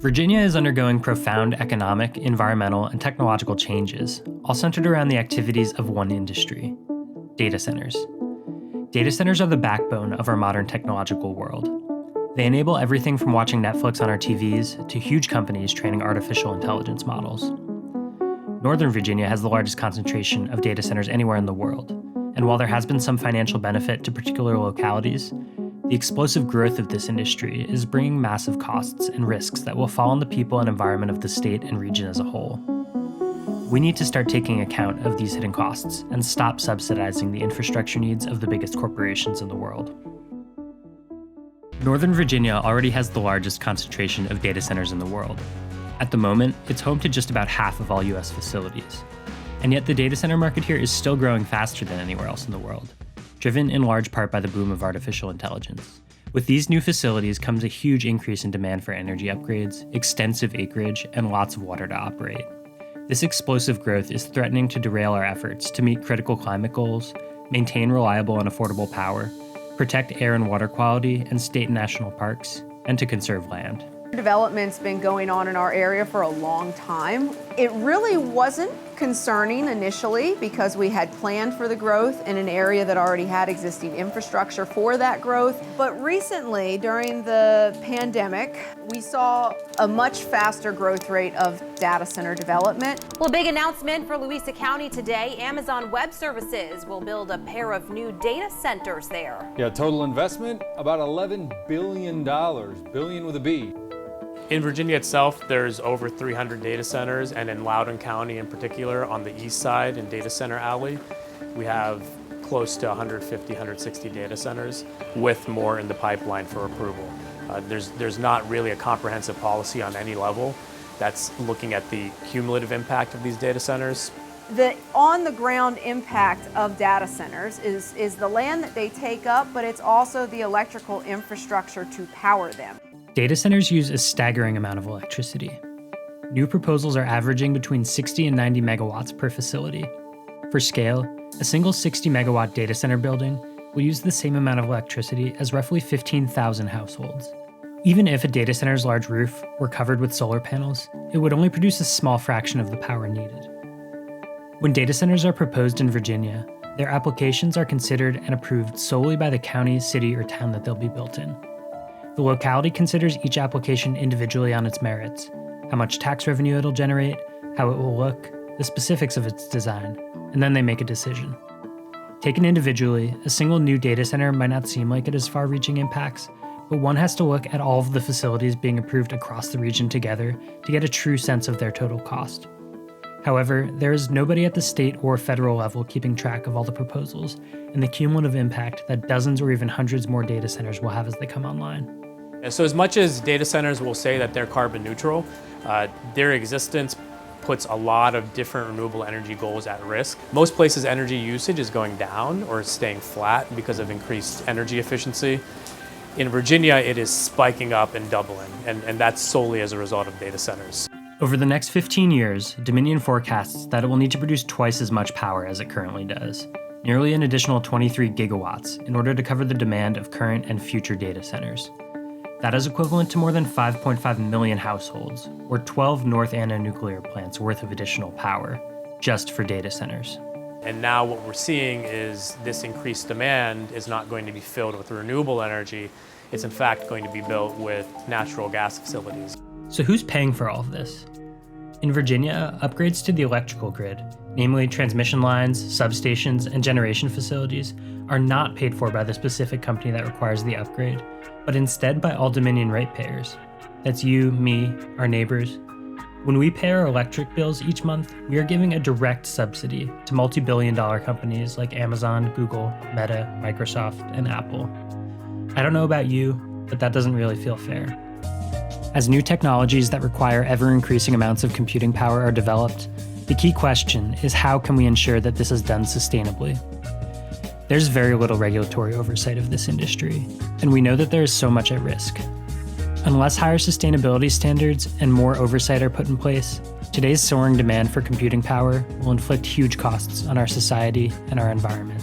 Virginia is undergoing profound economic, environmental, and technological changes, all centered around the activities of one industry: data centers. Data centers are the backbone of our modern technological world. They enable everything from watching Netflix on our TVs to huge companies training artificial intelligence models. Northern Virginia has the largest concentration of data centers anywhere in the world, and while there has been some financial benefit to particular localities, the explosive growth of this industry is bringing massive costs and risks that will fall on the people and environment of the state and region as a whole. We need to start taking account of these hidden costs and stop subsidizing the infrastructure needs of the biggest corporations in the world. Northern Virginia already has the largest concentration of data centers in the world. At the moment, it's home to just about half of all US facilities. And yet the data center market here is still growing faster than anywhere else in the world, driven in large part by the boom of artificial intelligence. With these new facilities comes a huge increase in demand for energy upgrades, extensive acreage, and lots of water to operate. This explosive growth is threatening to derail our efforts to meet critical climate goals, maintain reliable and affordable power, protect air and water quality and state and national parks, and to conserve land. Development's been going on in our area for a long time. It really wasn't concerning initially because we had planned for the growth in an area that already had existing infrastructure for that growth. But recently, during the pandemic, we saw a much faster growth rate of data center development. Well, a big announcement for Louisa County today. Amazon Web Services will build a pair of new data centers there. Yeah, total investment, about $11 billion, billion with a B. In Virginia itself, there's over 300 data centers, and in Loudoun County in particular, on the east side in Data Center Alley, we have close to 150, 160 data centers, with more in the pipeline for approval. There's not really a comprehensive policy on any level that's looking at the cumulative impact of these data centers. The on-the-ground impact of data centers is the land that they take up, but it's also the electrical infrastructure to power them. Data centers use a staggering amount of electricity. New proposals are averaging between 60 and 90 megawatts per facility. For scale, a single 60 megawatt data center building will use the same amount of electricity as roughly 15,000 households. Even if a data center's large roof were covered with solar panels, it would only produce a small fraction of the power needed. When data centers are proposed in Virginia, their applications are considered and approved solely by the county, city, or town that they'll be built in. The locality considers each application individually on its merits, how much tax revenue it'll generate, how it will look, the specifics of its design, and then they make a decision. Taken individually, a single new data center might not seem like it has far-reaching impacts, but one has to look at all of the facilities being approved across the region together to get a true sense of their total cost. However, there is nobody at the state or federal level keeping track of all the proposals and the cumulative impact that dozens or even hundreds more data centers will have as they come online. So as much as data centers will say that they're carbon neutral, their existence puts a lot of different renewable energy goals at risk. Most places energy usage is going down or staying flat because of increased energy efficiency. In Virginia, it is spiking up and doubling, and that's solely as a result of data centers. Over the next 15 years, Dominion forecasts that it will need to produce twice as much power as it currently does, nearly an additional 23 gigawatts, in order to cover the demand of current and future data centers. That is equivalent to more than 5.5 million households, or 12 North Anna nuclear plants worth of additional power, just for data centers. And now what we're seeing is this increased demand is not going to be filled with renewable energy. It's in fact going to be built with natural gas facilities. So who's paying for all of this? In Virginia, upgrades to the electrical grid, namely transmission lines, substations, and generation facilities, are not paid for by the specific company that requires the upgrade, but instead by all Dominion ratepayers. That's you, me, our neighbors. When we pay our electric bills each month, we are giving a direct subsidy to multi-billion-dollar companies like Amazon, Google, Meta, Microsoft, and Apple. I don't know about you, but that doesn't really feel fair. As new technologies that require ever-increasing amounts of computing power are developed, the key question is how can we ensure that this is done sustainably? There's very little regulatory oversight of this industry, and we know that there is so much at risk. Unless higher sustainability standards and more oversight are put in place, today's soaring demand for computing power will inflict huge costs on our society and our environment.